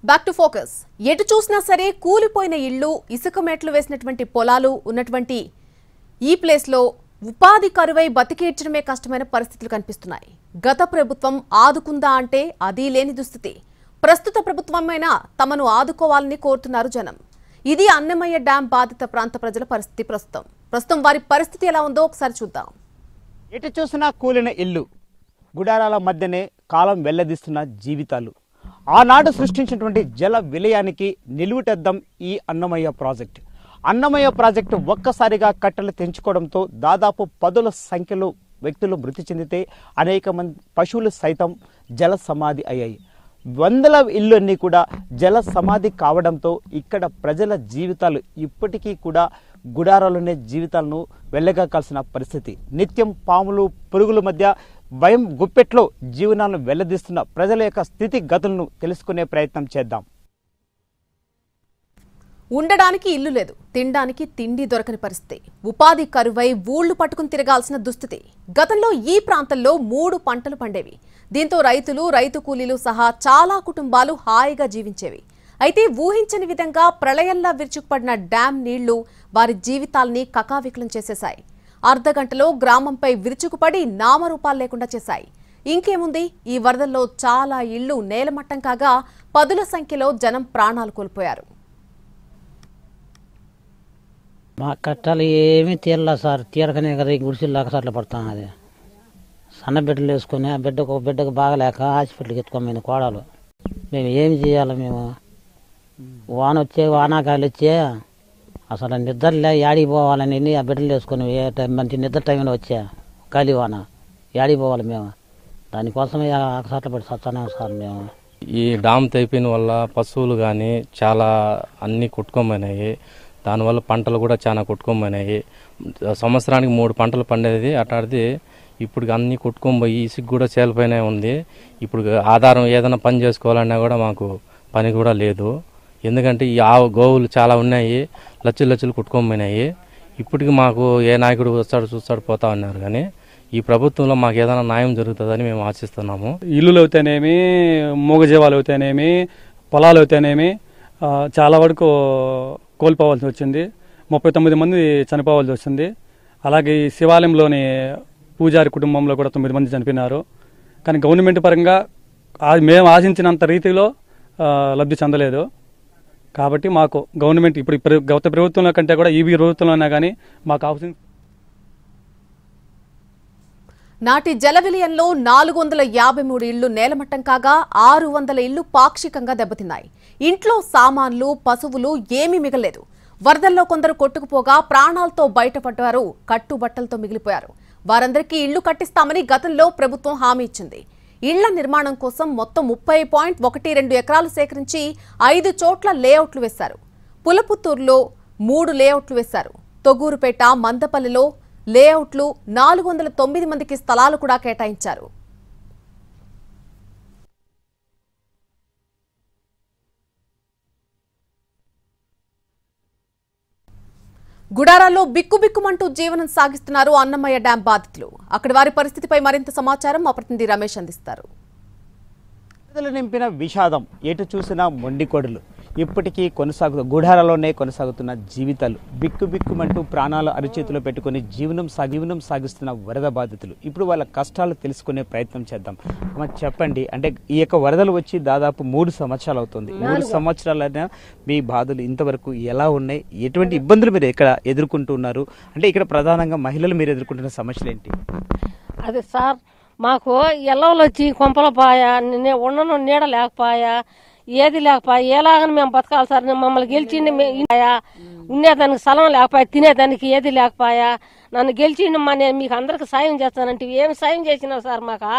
Back to focus. ఎటు చూసినా సరే కూలిపోయిన ఇళ్లు, ఇసుక మెట్లు వేసినటువంటి పొలాలు ఉన్నటువంటి ఈ ప్లేస్లో ఉపాధి కరువై బతికేర్చడమే కష్టమైన పరిస్థితులు కనిపిస్తున్నాయి. గత ప్రభుత్వం ఆదుకుందా అంటే అది లేని దుస్థితి. ప్రస్తుత ప్రభుత్వమైనా తమను ఆదుకోవాలని కోరుతున్నారు జనం. ఇది అన్నమయ్య డ్యాం బాధిత ప్రాంత ప్రజల పరిస్థితి. ప్రస్తుతం వారి పరిస్థితి ఎలా ఉందో ఒకసారి చూద్దాం. ఎటు చూసినా కూలిన ఇల్లు, గుడారాల మధ్యనే కాలం వెల్లదీస్తున్న జీవితాలు. ఆనాడు సృష్టించినటువంటి జల విలయానికి నిలువుటెద్దం ఈ అన్నమయ్య ప్రాజెక్టు. అన్నమయ్య ప్రాజెక్టు ఒక్కసారిగా కట్టలు తెంచుకోవడంతో దాదాపు 10ల సంఖ్యలో వ్యక్తులు మృతి చెందితే అనేక మంది పశువులు సైతం జల సమాధి అయ్యాయి. వందల ఇళ్ళన్నీ కూడా జల సమాధి కావడంతో ఇక్కడ ప్రజల జీవితాలు ఇప్పటికీ కూడా గుడారాలనే జీవితాలను వెళ్ళగాల్సిన పరిస్థితి. నిత్యం పాములు పురుగుల మధ్య భయం గుప్పెట్లో జీవనాలను వెల్లదీస్తున్న ప్రజల యొక్క స్థితి గతులను తెలుసుకునే ప్రయత్నం చేద్దాం. ఉండడానికి ఇల్లు లేదు, తినడానికి తిండి దొరకని పరిస్థితి. ఉపాధి కరువై ఊళ్లు పట్టుకుని తిరగాల్సిన దుస్థితి. గతంలో ఈ ప్రాంతంలో 3 పంటలు పండేవి. దీంతో రైతులు, రైతు కూలీలు సహా చాలా కుటుంబాలు హాయిగా జీవించేవి. అయితే ఊహించని విధంగా ప్రళయంలా విరుచుకుపడిన డ్యాం నీళ్లు వారి జీవితాల్ని కకావికలం చేసేశాయి. అర్ధగంటలో గ్రామంపై విరుచుకుపడి నామరూపాలు లేకుండా చేశాయి. ఇంకేముంది, ఈ వరదల్లో చాలా ఇళ్లు నేలమట్టం కాగా 10ల సంఖ్యలో జనం ప్రాణాలు కోల్పోయారు. మా కట్టాలు ఏమీ తీరలా సార్. తీరకనే కదా ఈ గుడిసెలు అట్లా పడతాం. అది సన్న బిడ్డలు వేసుకొని ఆ బిడ్డకు బాగలేక హాస్పిటల్కి ఎత్తుకోమైంది కోడలు. మేము ఏమి చేయాలి? మేము వానాకాయలు వచ్చే అసలు నిద్రలే యాడికి పోవాలని ఆ బిడ్డలు వేసుకొని మంచి నిద్ర టైంలో వచ్చా గాలి వాన యాడికి పోవాలి మేము. దానికోసమే అకసాట్ల పడి సత్తానే సార్ మేము. ఈ డామ్ తెగిపోయిన వల్ల పశువులు కానీ చాలా అన్నీ కొట్టుకోమన్నాయి. దానివల్ల పంటలు కూడా చాలా కొట్టుకోమన్నాయి. సంవత్సరానికి 3 పంటలు పండేది అట్లాంటిది ఇప్పుడు అన్నీ కొట్టుకొని పోయి ఇసుకు కూడా చేలిపోయినా ఉంది. ఇప్పుడు ఆధారం ఏదైనా పని చేసుకోవాలన్నా కూడా మాకు పని కూడా లేదు. ఎందుకంటే ఈ గోవులు చాలా ఉన్నాయి, లక్షలు కొట్టుకోమన్నాయి. ఇప్పటికి మాకు ఏ నాయకుడు వస్తాడు చూస్తాడు పోతా ఉన్నారు. కానీ ఈ ప్రభుత్వంలో మాకు ఏదైనా న్యాయం జరుగుతుందని మేము ఆశిస్తున్నాము. ఇల్లులు అవుతానేమి, మూగజీవాలు అవుతానేమి, పొలాలు అవుతానేమి చాలా వరకు కోల్పోవాల్సి వచ్చింది. 39 మంది చనిపోవాల్సి వచ్చింది. అలాగే ఈ శివాలయంలోని పూజారి కుటుంబంలో కూడా 9 మంది చనిపోయినారు. కానీ గవర్నమెంట్ పరంగా మేము ఆశించినంత రీతిలో లబ్ధి చెందలేదు. కాబట్టి మాకు గవర్నమెంట్ ఇప్పుడు గత ప్రభుత్వంలో కంటే కూడా ఈ ప్రభుత్వంలోనే కానీ మాకు హౌసింగ్ నాటి జల విలయంలో 453 ఇళ్లు నేలమట్టం కాగా 600 ఇళ్లు పాక్షికంగా దెబ్బతిన్నాయి. ఇంట్లో సామాన్లు, పశువులు ఏమీ మిగలేదు. వరదల్లో కొందరు కొట్టుకుపోగా ప్రాణాలతో బయటపడ్డారు, కట్టుబట్టలతో మిగిలిపోయారు. వారందరికీ ఇళ్లు కట్టిస్తామని గతంలో ప్రభుత్వం హామీ ఇచ్చింది. ఇళ్ల నిర్మాణం కోసం మొత్తం 30.12 ఎకరాలు సేకరించి 5 చోట్ల లేఅవుట్లు వేశారు. పులపుత్తూరులో 3 లేఅవుట్లు వేశారు. తొగూరుపేట, మందపల్లిలో లేఅవుట్లు, 409 మందికి స్థలాలు కూడా కేటాయించారు. గుడారాల్లో బిక్కుబిక్కుమంటూ జీవనం సాగిస్తున్నారు అన్నమయ్య డ్యాం బాధితులు. అక్కడి వారి పరిస్థితిపై మరింత సమాచారం మా ప్రతినిధి రమేష్ అందిస్తారు. నింపిన విషాదం, ఎటు చూసినా మొండికొడులు ఇప్పటికీ గుడారాలోనే కొనసాగుతున్న జీవితాలు. బిక్కుబిక్కుమంటూ ప్రాణాలు అరిచేతిలో పెట్టుకుని జీవనం సాగిస్తున్న వరద బాధితులు. ఇప్పుడు వాళ్ళ కష్టాలు తెలుసుకునే ప్రయత్నం చేద్దాం. చెప్పండి, అంటే ఈ యొక్క వరదలు వచ్చి దాదాపు 3 సంవత్సరాలు అవుతుంది. 3 సంవత్సరాలైనా మీ బాధలు ఇంతవరకు ఎలా ఉన్నాయి? ఎటువంటి ఇబ్బందులు మీరు ఇక్కడ ఎదుర్కొంటున్నారు? అంటే ఇక్కడ ప్రధానంగా మహిళలు మీరు ఎదుర్కొంటున్న సమస్యలు ఏంటి? అదే సార్, మాకు ఎల్లవలు వచ్చి కొంపల పాయా, ఉండను నీడ లేకపోయా, ఏది లేకపోయా, ఎలాగని మేము బతకాలి సార్? మమ్మల్ని గెలిచిండి ఉండేదానికి స్థలం లేకపోయా, తినేదానికి ఏది లేకపోయా. నన్ను గెలిచిండమ్మా, నేను మీకు అందరికి సాయం చేస్తానంటే ఏమి సాయం చేసినావు సార్? మాకు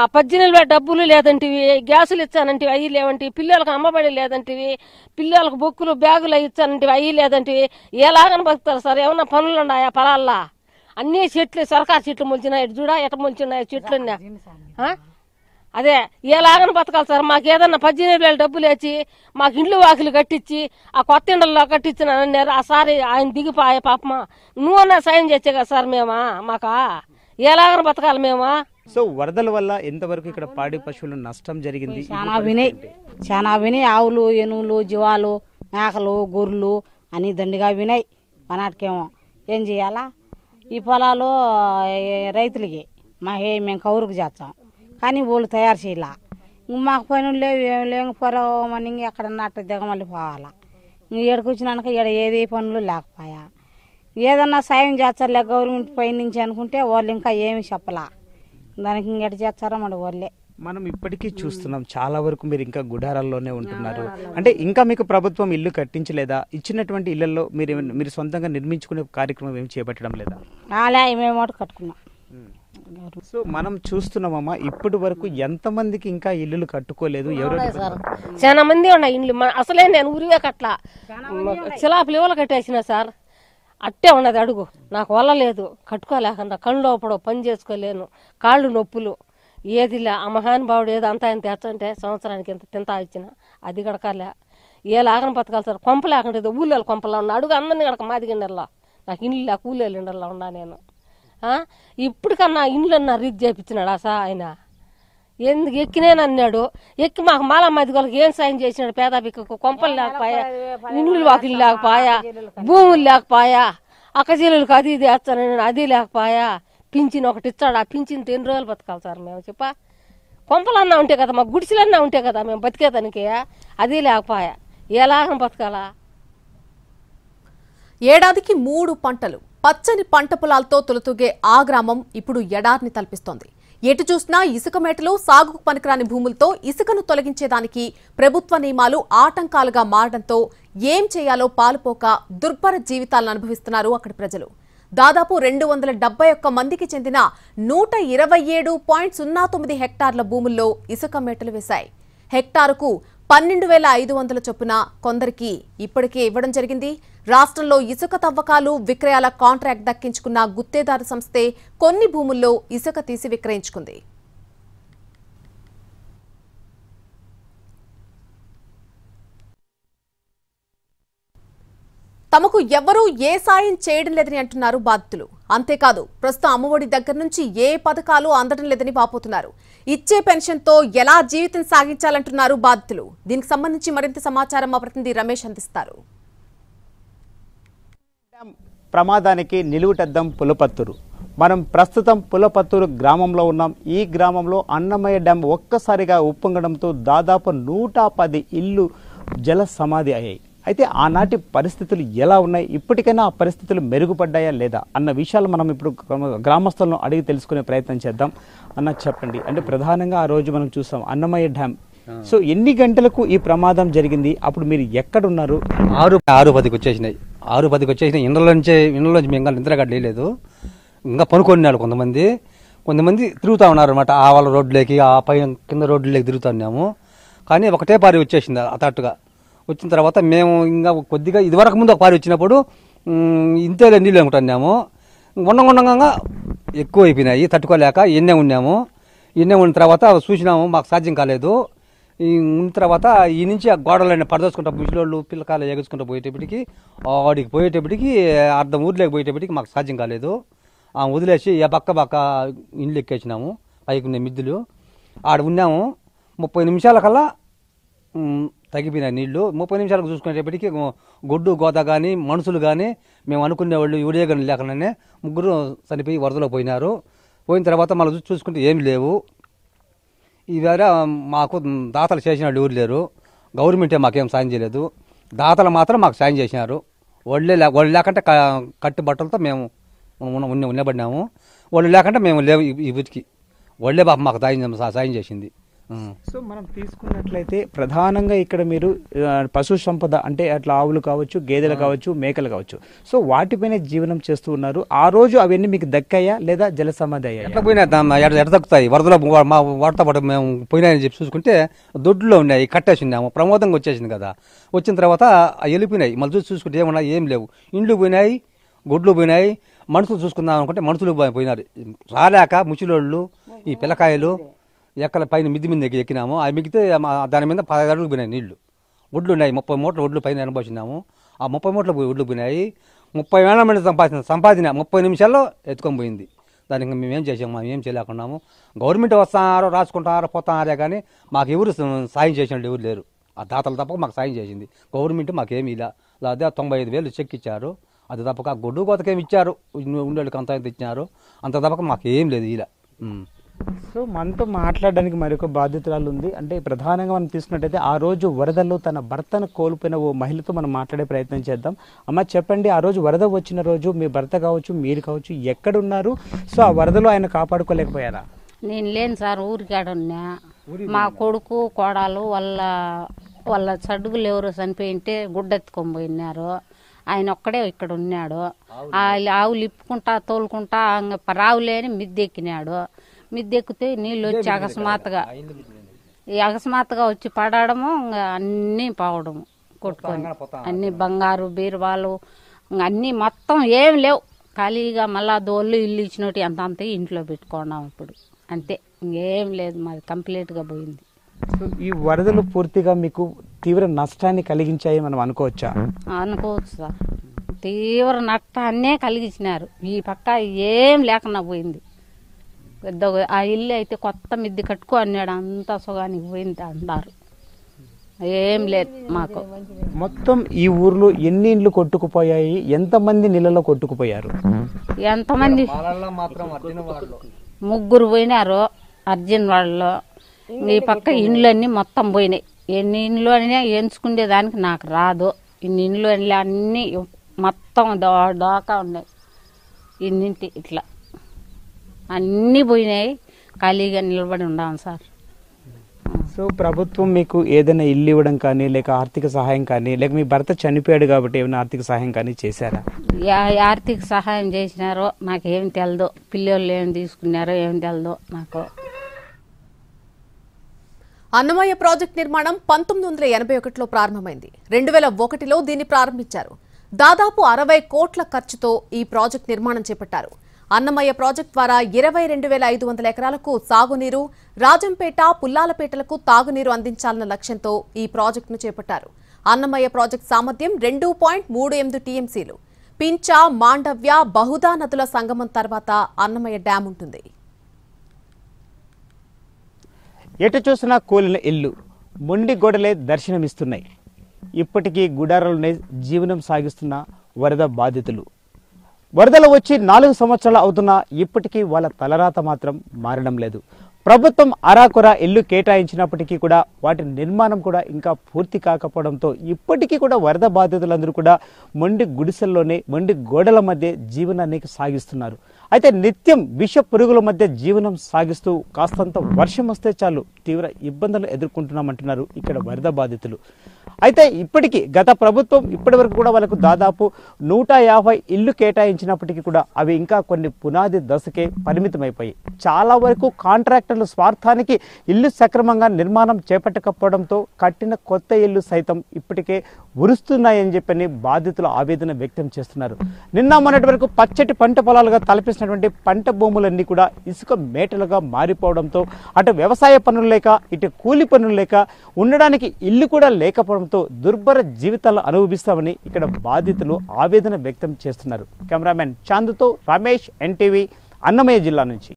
18,000 డబ్బులు లేదంటివి, గ్యాసులు ఇచ్చానంటివి అవి లేవంటివి, పిల్లలకు అమ్మబడి లేదంటివి, పిల్లలకు బొక్కులు బ్యాగులు ఇచ్చానంటివి అవి లేదంటివి. ఎలాగని బతుకుతారు సార్? ఏమన్నా పనులు ఉన్నాయా పొలాల్లో? అన్ని చెట్లు, సర్కారు చెట్లు మొలిచినాయి. చూడా ఎట మొలిచినాయి చెట్లు. అదే ఎలాగని బతకాలి సార్? మాకు ఏదన్నా 18,000 డబ్బులు వేసి మాకు ఇండ్లు వాకిలు కట్టించి ఆ కొత్త ఇండ్లలో కట్టించినారన్నారు. ఆ సారి ఆయన దిగిపోయా పాపమా. నువ్వన్నా సాయం చేసే కదా సార్? మాకా ఎలాగని బతకాలి మేము? సో వరదల వల్ల ఎంతవరకు ఇక్కడ పాడి పశువులు నష్టం జరిగింది? చాలా వినాయి. ఆవులు, ఎనువులు, జీవాలు, మేకలు, గొర్రెలు అన్ని దండిగా వినాయి. పనాటికేమో ఏం చేయాలా? ఈ పొలాలు రైతులకి మేము కౌరుకు చేస్తాం, కానీ వాళ్ళు తయారు చేయాల. మాకు పనులు లేవు, ఏం లేకపోరా మన ఎక్కడన్నా అట్ట దిగమల్లి పోవాలా. ఈడకు వచ్చినాక ఈడ ఏది పనులు లేకపోయా. ఏదన్నా సాయం చేస్తారులే గవర్నమెంట్ పై నుంచి అనుకుంటే వాళ్ళు ఇంకా ఏమి చెప్పలా. దానికి ఇంకెట చేస్తారో మన వాళ్ళే. మనం ఇప్పటికీ చూస్తున్నాం చాలా వరకు మీరు ఇంకా గుడారాల్లోనే ఉంటున్నారు. అంటే ఇంకా మీకు ప్రభుత్వం ఇల్లు కట్టించలేదా? ఇచ్చినటువంటి ఇళ్లలో మీరు సొంతంగా నిర్మించుకునే కార్యక్రమం ఏమి చేపట్టడం లేదా? మేము కట్టుకున్నాం. సో మనం చూస్తున్నామమ్మా, ఇప్పటి వరకు ఎంతమందికి ఇంకా ఇల్లులు కట్టుకోలేదు? ఎవరు సార్ చాలా మంది ఉన్నాయి ఇండ్లు. అసలే నేను ఉరివే కట్లా, చిలాపులు ఇవ్వలు కట్టేసిన సార్. అట్టే ఉన్నది అడుగు. నాకు వల్ల లేదు, కట్టుకోలేకుండా కళ్ళు లోపడ పని చేసుకోలేను, కాళ్ళు నొప్పులు ఏదిలే. ఆ మహానుభావుడు ఏదో అంతా ఆయన తెచ్చంటే సంవత్సరానికి ఎంత తింటా ఇచ్చిన అది గడకాలే. ఏ లాగన బతకాలి సార్? కొంప లేకుండా ఏదో ఊళ్ళో కొంపలా ఉన్నా అడుగు అందరినీ గడక మాదిగిండర్లా. నాకు ఇండ్లు లేక ఊళ్ళో ఇండర్లా ఉన్నా నేను. ఇప్పటికన్నా ఇండ్లు అన్నారు ఇది చేపించినాడు అసా ఆయన. ఎందుకు ఎక్కినేనన్నాడు, ఎక్కి మాకు మాలమ్మది వాళ్ళకి ఏం సాయం చేసినాడు? పేదపిక్కకు కొంపలు లేకపోయా, ఇండ్లు వాకిలు లేకపోయా, భూములు లేకపోయా, అక్కజీలకు అది ఇది వేస్తాను అది లేకపోయా. పింఛన్ ఒకటి ఇచ్చాడు, ఆ పింఛన్తో ఎన్ని రోజులు బతకాలి సార్ మేము చెప్పా? కొంపలన్నా ఉంటే కదా, మాకు గుడిసెలన్నా ఉంటే కదా మేము బతికేదానికి. అది లేకపోయా, ఎలాగని బతకాలా? ఏడాదికి 3 పంటలు, పచ్చని పంట పొలాలతో తొలతూగే ఆ గ్రామం ఇప్పుడు ఎడారిని తలపిస్తోంది. ఎటు చూసినా ఇసుక మేటలు, సాగుకు పనికిరాని భూములతో ఇసుకను తొలగించేదానికి ప్రభుత్వ నియమాలు ఆటంకాలుగా మారడంతో ఏం చేయాలో పాలుపోక దుర్భర జీవితాలను అనుభవిస్తున్నారు అక్కడి ప్రజలు. దాదాపు 271 మందికి చెందిన 127.09 హెక్టార్ల భూముల్లో ఇసుక మేటలు వేశాయి. హెక్టారుకు 12,500 చొప్పున కొందరికి ఇప్పటికే ఇవ్వడం జరిగింది. రాష్ట్రంలో ఇసుక తవ్వకాలు, విక్రయాల కాంట్రాక్ట్ దక్కించుకున్న గుత్తేదారు సంస్థే కొన్ని భూముల్లో ఇసుక తీసి విక్రయించుకుంది. తమకు ఎవరూ ఏ సాయం చేయడం లేదని అంటున్నారు బాధితులు. అంతేకాదు ప్రస్తుతం అమ్మఒడి దగ్గర నుంచి ఏ పథకాలు అందడం లేదని వాపోతున్నారు. ఇచ్చే పెన్షన్తో ఎలా జీవితం సాగించాలంటున్నారు బాధితులు. దీనికి సంబంధించి మరింత సమాచారం మా ప్రతినిధి రమేష్ అందిస్తారు. ప్రమాదానికి నిలువుటద్దం పులపత్తూరు. మనం ప్రస్తుతం పులపత్తూరు గ్రామంలో ఉన్నాం. ఈ గ్రామంలో అన్నమయ్య డ్యాం ఒక్కసారిగా ఉప్పొంగడంతో దాదాపు 110 ఇళ్లు జల సమాధి అయ్యాయి. అయితే ఆనాటి పరిస్థితులు ఎలా ఉన్నాయి, ఇప్పటికైనా ఆ పరిస్థితులు మెరుగుపడ్డాయా లేదా అన్న విషయాలు మనం ఇప్పుడు గ్రామస్తులను అడిగి తెలుసుకునే ప్రయత్నం చేద్దాం. అన్న చెప్పండి, అంటే ప్రధానంగా ఆ రోజు మనం చూసాం అన్నమయ్య డ్యామ్. సో ఎన్ని గంటలకు ఈ ప్రమాదం జరిగింది? అప్పుడు మీరు ఎక్కడున్నారు? 6:10కి వచ్చేసినాయి. 6:10కి వచ్చేసినాయి. ఇండ్లలోంచి మేము నిద్రగడ్డ లేదు, ఇంకా పనుకొన్నాడు. కొంతమంది తిరుగుతూ ఉన్నారు అనమాట. ఆ వాళ్ళ రోడ్లోకి, ఆ పైన కింద రోడ్లకి తిరుగుతూ ఉన్నాము. కానీ ఒకటే పారి వచ్చేసింది అతట్టుగా. వచ్చిన తర్వాత మేము ఇంకా కొద్దిగా ఇదివరకు ముందు ఒక పారి వచ్చినప్పుడు ఇంతే నీళ్ళు అనుకుంటున్నాము. ఉండగా ఎక్కువ అయిపోయినాయి, తట్టుకోలేక ఎన్నే ఉన్నాము. ఎన్నే ఉన్న తర్వాత చూసినాము, మాకు సాధ్యం కాలేదు. ఉన్న తర్వాత ఈ నుంచి ఆ గోడలన్నీ పడదోసుకుంటా ముసలోళ్ళు పిల్లకాయలు ఎగుసుకుంటూ పోయేటప్పటికి ఆడికి పోయేటప్పటికి అర్ధం ఊర్లోకి పోయేటప్పటికి మాకు సాధ్యం కాలేదు. వదిలేసి పక్క ఇండ్లు ఎక్కేసినాము. పైకి ఉన్న మిద్దులు ఆడ ఉన్నాము. 30 నిమిషాల కల్లా తగ్గిపోయినాయి నీళ్లు. 30 నిమిషాలకు చూసుకునేటప్పటికి గొడ్డు గోద కానీ మనుషులు కానీ మేము అనుకునేవాళ్ళు ఇవిడే కానీ లేకుండానే 3 చనిపోయి వరదలో పోయినారు. పోయిన తర్వాత మళ్ళీ చూసుకుంటే ఏమి లేవు. ఈ వేరే మాకు దాతలు చేసిన వాళ్ళు ఎవరు లేరు. గవర్నమెంటే మాకేం సాయం చేయలేదు. దాతలు మాత్రం మాకు సాయం చేసినారు. వాళ్ళు లేకుంటే కట్టు బట్టలతో మేము ఉండబడినాము. వాళ్ళు లేకుంటే మేము లేవు. ఈ వీటికి వాళ్ళే బాబు మాకు సాయం చేసింది. సో మనం తీసుకున్నట్లయితే ప్రధానంగా ఇక్కడ మీరు పశు సంపద అంటే అట్లా ఆవులు కావచ్చు, గేదెలు కావచ్చు, మేకలు కావచ్చు, సో వాటిపైన జీవనం చేస్తూ ఉన్నారు. ఆ రోజు అవన్నీ మీకు దక్కాయా లేదా జల సమాధి అయ్యాయి? ఎట్లా పోయినా ఎడ దక్కుతాయి. వరదలో మా వాటితో పాటు మేము పోయినాయని చెప్పి చూసుకుంటే దొడ్లో ఉన్నాయి, కట్టేసి ఉన్నాము. ప్రమోదంగా వచ్చేసింది కదా. వచ్చిన తర్వాత వెళ్ళిపోయినాయి. మళ్ళీ చూసుకుంటే ఏమన్నా ఏం లేవు. ఇండ్లు పోయినాయి, గొడ్లు పోయినాయి. మనుషులు చూసుకుందాం అనుకుంటే మనుషులు పోయినారు. రాలేక ముచ్చిలోళ్ళు ఈ పిల్లకాయలు ఎక్కల పైన మిద్ది మీద ఎక్కినాము. ఆ మిగితే దాని మీద 10 అడుగులు పోయినాయి నీళ్లు. ఒడ్లు ఉన్నాయి, 30 మూటలు ఒడ్లు పైన అనుభవించినాము. ఆ 30 మూటలు ఒడ్లు పోయినాయి. 30,000 మంది సంపాదన 30 నిమిషాల్లో ఎత్తుకొని పోయింది. దానికి మేమేం చేసాము, మేము ఏం చేయలేకున్నాము. గవర్నమెంట్ వస్తున్నారు, రాసుకుంటారు, పోతున్నారే కానీ మాకు ఎవరు సాయం చేసినట్టు ఎవరు లేరు. ఆ దాతలు తప్పక మాకు సాయం చేసింది గవర్నమెంట్. మాకేమీ ఇలా అదే 95,000 చెక్ ఇచ్చారు. అది తప్పక గొడ్డు కోతకేమి ఇచ్చారు, ఉండేళ్ళకి అంత ఇచ్చినారు, అంత తప్పక మాకేం లేదు ఇలా. సో మనతో మాట్లాడడానికి మరొక బాధ్యతరాలు ఉంది. అంటే ప్రధానంగా మనం తీసుకున్నట్టయితే ఆ రోజు వరదల్లో తన భర్తను కోల్పోయిన ఓ మహిళతో మనం మాట్లాడే ప్రయత్నం చేద్దాం. అమ్మ చెప్పండి, ఆ రోజు వరద వచ్చిన రోజు మీ భర్త కావచ్చు, మీరు కావచ్చు, ఎక్కడున్నారు? సో ఆ వరదలో ఆయన కాపాడుకోలేకపోయారా? నేను లేను సార్, ఊరికాడ ఉన్నా. మా కొడుకు కోడలు వాళ్ళ చడుగులు ఎవరో చనిపోయింటే గుడ్డెత్తుకొని పోయినారు. ఆయన ఒక్కడే ఇక్కడ ఉన్నాడు. ఆవులు ఇప్పుకుంటా తోలుకుంటా రావులేని మిద్దెక్కినాడు. మిద్దెక్కితే నీళ్ళు వచ్చి అకస్మాత్తుగా వచ్చి పడడము, అన్నీ పోవడము కొట్టుకొని, అన్ని బంగారు బీరువాలు అన్నీ మొత్తం ఏం లేవు. ఖాళీగా మళ్ళా దోళ్ళు ఇల్లు ఇచ్చినట్టు అంత ఇంట్లో పెట్టుకున్నాం. ఇప్పుడు అంతే, ఇంకేం లేదు, మాది కంప్లీట్గా పోయింది. సో ఈ వరదలు పూర్తిగా మీకు తీవ్ర నష్టాన్ని కలిగించాయి మనం అనుకోవచ్చా? అనుకోవచ్చు సార్, తీవ్ర నష్టాన్నే కలిగించినారు. ఈ పక్క ఏం లేకుండా పోయింది. పెద్ద ఆ ఇల్లు అయితే కొత్త మిద్ది కట్టుకో అన్నాడు, అంత సుగానికి పోయింది అన్నారు. ఏం లేదు మాకు. మొత్తం ఈ ఊర్లో ఎన్ని ఇండ్లు కొట్టుకుపోయాయి? ఎంతమంది నీళ్ళలో కొట్టుకుపోయారు? ఎంతమంది? 3 పోయినారు అర్జున్ వాళ్ళు. ఈ పక్క ఇండ్లన్నీ మొత్తం పోయినాయి. ఎన్ని ఇండ్లు అయినా ఎంచుకునే దానికి నాకు రాదు. ఇన్ని ఇండ్లు అన్నీ మొత్తం దాకా ఉన్నాయి. ఇన్నింటి ఇట్లా అన్నీ పోయినాయి. ఖాళీగా నిలబడి ఉన్నాం సార్. సో ప్రభుత్వం మీకు ఏదైనా ఇల్లు ఇవ్వడం కానీ, లేక ఆర్థిక సహాయం కానీ, లేక మీ భర్త చనిపోయాడు కాబట్టి ఏమైనా ఆర్థిక సహాయం కానీ చేశారా? ఆర్థిక సహాయం చేసినారో నాకేం తెలదు. పిల్లలు ఏం తీసుకున్నారో ఏం తెలదు నాకు. అన్నమయ్య ప్రాజెక్టు నిర్మాణం 1981లో ప్రారంభమైంది. 2001లో దీన్ని ప్రారంభించారు. దాదాపు 60 కోట్ల ఖర్చుతో ఈ ప్రాజెక్టు నిర్మాణం చేపట్టారు. అన్నమయ్య ప్రాజెక్టు ద్వారా 22,500 ఎకరాలకు సాగునీరు, రాజంపేట, పుల్లాలపేటలకు తాగునీరు అందించాలన్న లక్ష్యంతో ఈ ప్రాజెక్టును చేపట్టారు. అన్నమయ్య ప్రాజెక్టు సామర్థ్యం 2.38 టీఎంసీలు. పించ, మాండవ్య, బహుదా నదుల సంగమం తర్వాత అన్నమయ్య డ్యాం ఉంటుంది. ఎటు చూసినా కూలిన ఇల్లు, మొండి గోడలే దర్శనమిస్తున్నాయి. ఇప్పటికీ గుడారాలనే జీవనం సాగిస్తున్న వరద బాధితులు. వరదలు వచ్చి 4 సంవత్సరాలు అవుతున్నా ఇప్పటికీ వాళ్ళ తలరాత మాత్రం మారడం లేదు. ప్రభుత్వం అరాకొర ఇల్లు కేటాయించినప్పటికీ కూడా వాటి నిర్మాణం కూడా ఇంకా పూర్తి కాకపోవడంతో ఇప్పటికీ కూడా వరద బాధితులందరూ కూడా మొండి గుడిసెల్లోనే, మొండి గోడల మధ్య జీవనాన్ని సాగిస్తున్నారు. అయితే నిత్యం విష పురుగుల మధ్య జీవనం సాగిస్తూ కాస్తంత వర్షం వస్తే చాలు తీవ్ర ఇబ్బందులు ఎదుర్కొంటున్నామంటున్నారు ఇక్కడ వరద బాధితులు. అయితే ఇప్పటికీ గత ప్రభుత్వం ఇప్పటి వరకు కూడా వాళ్ళకు దాదాపు 150 ఇల్లు కేటాయించినప్పటికీ కూడా అవి ఇంకా కొన్ని పునాది దశకే పరిమితమైపోయాయి. చాలా వరకు కాంట్రాక్టర్లు స్వార్థానికి ఇల్లు సక్రమంగా నిర్మాణం చేపట్టకపోవడంతో కట్టిన కొత్త ఇల్లు సైతం ఇప్పటికే ఉరుస్తున్నాయని చెప్పని బాధితులు ఆవేదన వ్యక్తం చేస్తున్నారు. నిన్న మొన్నటి వరకు పచ్చటి పంట పొలాలుగా తలపిస్తున్నటువంటి పంట భూములన్నీ కూడా ఇసుక మేటలుగా మారిపోవడంతో అటు వ్యవసాయ పనులు లేక, ఇటు కూలి పనులు లేక, ఉండడానికి ఇల్లు కూడా లేకపోవడంతో దుర్భర జీవితాలు అనుభవిస్తామని ఇక్కడ బాధితులు ఆవేదన వ్యక్తం చేస్తున్నారు. కెమెరామెన్ చాందుతో రమేష్, ఎన్టీవీ, అన్నమయ్య జిల్లా నుంచి.